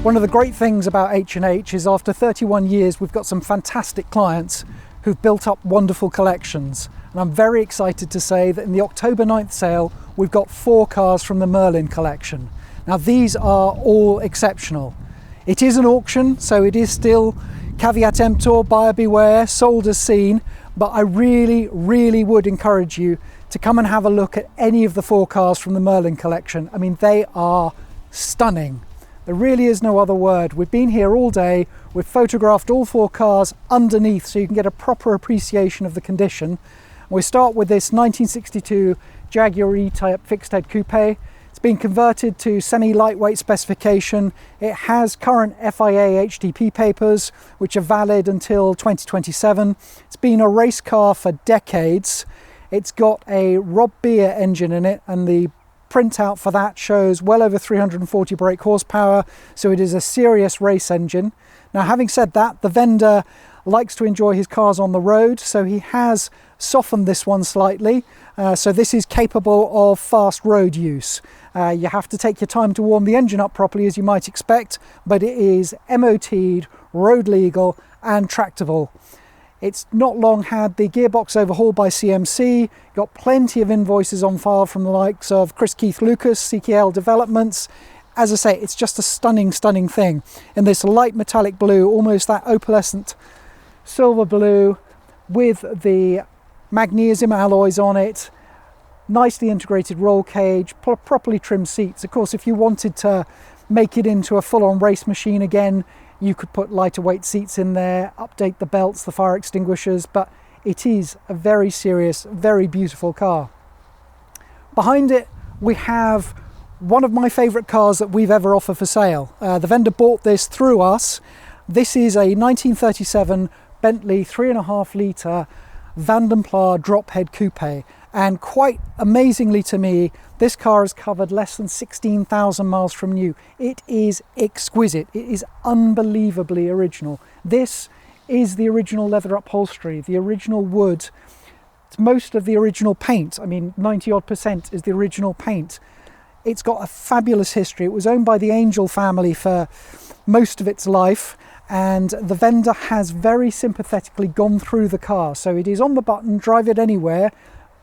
One of the great things about H&H is after 31 years we've got some fantastic clients who've built up wonderful collections, and I'm very excited to say that in the October 9th sale we've got 4 cars from the Merlin collection. Now these are all exceptional. It is an auction, so it is still caveat emptor, buyer beware, sold as seen, but I really would encourage you to come and have a look at any of the 4 cars from the Merlin collection. I mean, they are stunning. There really is no other word. We've been here all day, we've photographed all 4 cars underneath so you can get a proper appreciation of the condition. We start with this 1962 Jaguar E-Type fixed head coupe. It's been converted to semi-lightweight specification. It has current FIA HDP papers, which are valid until 2027. It's been a race car for decades. It's got a Rob Beer engine in it, and the printout for that shows well over 340 brake horsepower, so it is a serious race engine. Now, having said that, the vendor likes to enjoy his cars on the road, so he has softened this one slightly, so this is capable of fast road use. You have to take your time to warm the engine up properly, as you might expect, but it is MOT'd, road legal and tractable. It's not long had the gearbox overhauled by CMC, got plenty of invoices on file from the likes of Chris Keith Lucas, CKL Developments. As I say, it's just a stunning thing. In this light metallic blue, almost that opalescent silver blue, with the magnesium alloys on it, nicely integrated roll cage, properly trimmed seats. Of course, if you wanted to make it into a full-on race machine again, you could put lighter weight seats in there, update the belts, the fire extinguishers, but it is a very serious, very beautiful car. Behind it, we have one of my favourite cars that we've ever offered for sale. The vendor bought this through us. This is a 1937 Bentley 3.5 litre Van den Pla drop head coupe, and quite amazingly to me, this car has covered less than 16,000 miles from new. It is exquisite. It is unbelievably original. This is the original leather upholstery, the original wood. It's most of the original paint. I mean, 90% is the original paint. It's got a fabulous history. It was owned by the Angel family for most of its life, and the vendor has very sympathetically gone through the car. So it is on the button, drive it anywhere.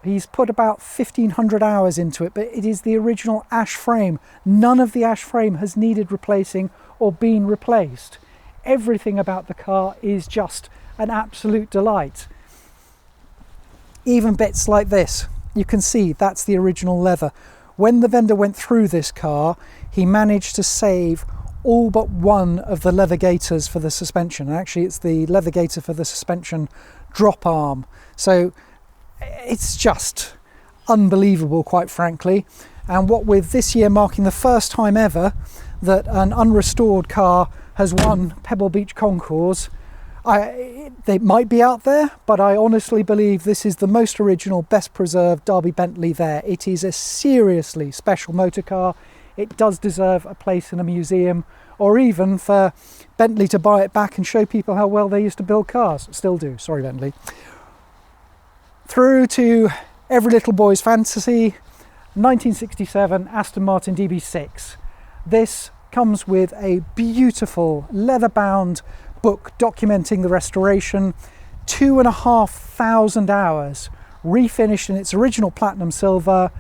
He's put about 1,500 hours into it, but it is the original ash frame. None of the ash frame has needed replacing or been replaced. Everything about the car is just an absolute delight. Even bits like this, you can see that's the original leather. When the vendor went through this car, he managed to save all but one of the leather gaiters for the suspension. Actually, it's the leather gaiter for the suspension drop arm. So it's just unbelievable, quite frankly. And what with this year marking the first time ever that an unrestored car has won Pebble Beach Concours, they might be out there, but I honestly believe this is the most original, best preserved Derby Bentley there. It is a seriously special motor car. It does deserve a place in a museum, or even for Bentley to buy it back and show people how well they used to build cars. Still do, sorry Bentley. Through to every little boy's fantasy, 1967 Aston Martin DB6. This comes with a beautiful leather-bound book documenting the restoration, 2,500 hours, refinished in its original platinum silver,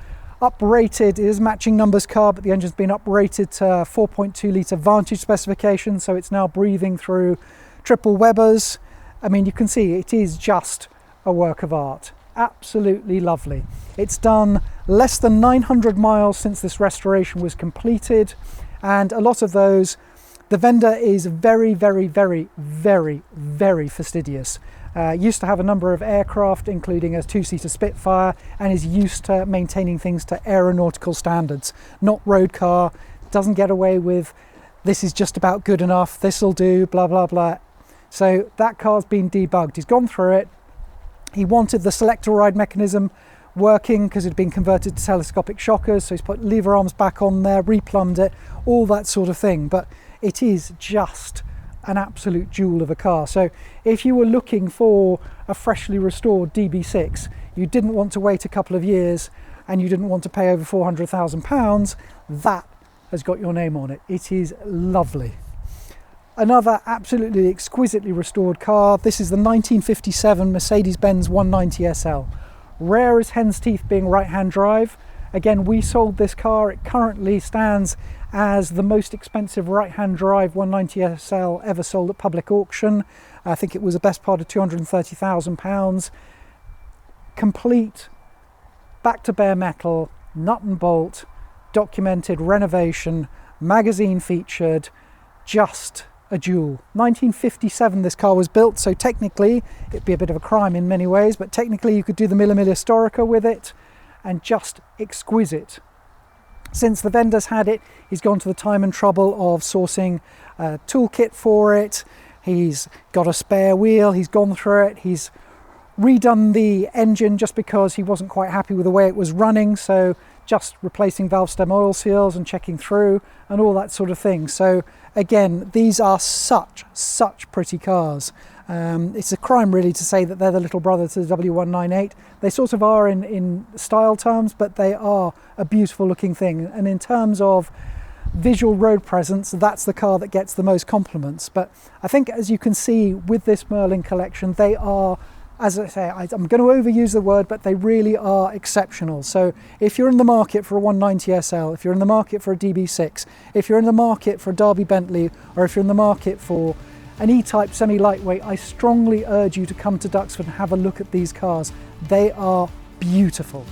uprated. It is matching numbers car, but the engine's been uprated to 4.2 litre Vantage specification, so it's now breathing through triple Webers. I mean, you can see it is just a work of art. Absolutely lovely. It's done less than 900 miles since this restoration was completed, and a lot of those, the vendor is very fastidious. Used to have a number of aircraft, including a 2-seater Spitfire, and is used to maintaining things to aeronautical standards, not road car. Doesn't get away with, this is just about good enough, this'll do, blah blah blah. So that car's been debugged. He's gone through it. He wanted the selector ride mechanism working because it had been converted to telescopic shockers, so he's put lever arms back on there, replumbed it, all that sort of thing. But it is just an absolute jewel of a car. So if you were looking for a freshly restored DB6, you didn't want to wait a couple of years and you didn't want to pay over £400,000, that has got your name on it. It is lovely. Another absolutely exquisitely restored car. This is the 1957 Mercedes-Benz 190 SL. Rare as hen's teeth being right-hand drive. Again, we sold this car. It currently stands as the most expensive right-hand drive 190 SL ever sold at public auction. I think it was the best part of £230,000. Complete, back to bare metal, nut and bolt, documented renovation, magazine featured, just a jewel. 1957 this car was built, so technically it'd be a bit of a crime in many ways, but technically you could do the Mille Miglia Storica with it, and just exquisite. Since the vendor's had it, he's gone to the time and trouble of sourcing a toolkit for it. He's got a spare wheel, he's gone through it, he's redone the engine just because he wasn't quite happy with the way it was running, so just replacing valve stem oil seals and checking through and all that sort of thing. So again, these are such pretty cars. It's a crime really to say that they're the little brother to the W198. They sort of are in style terms, but they are a beautiful looking thing. And in terms of visual road presence, that's the car that gets the most compliments. But I think, as you can see with this Merlin collection, they are, as I say, I'm going to overuse the word, but they really are exceptional. So if you're in the market for a 190 SL, if you're in the market for a DB6, if you're in the market for a Derby Bentley, or if you're in the market for an E-Type semi-lightweight, I strongly urge you to come to Duxford and have a look at these cars. They are beautiful.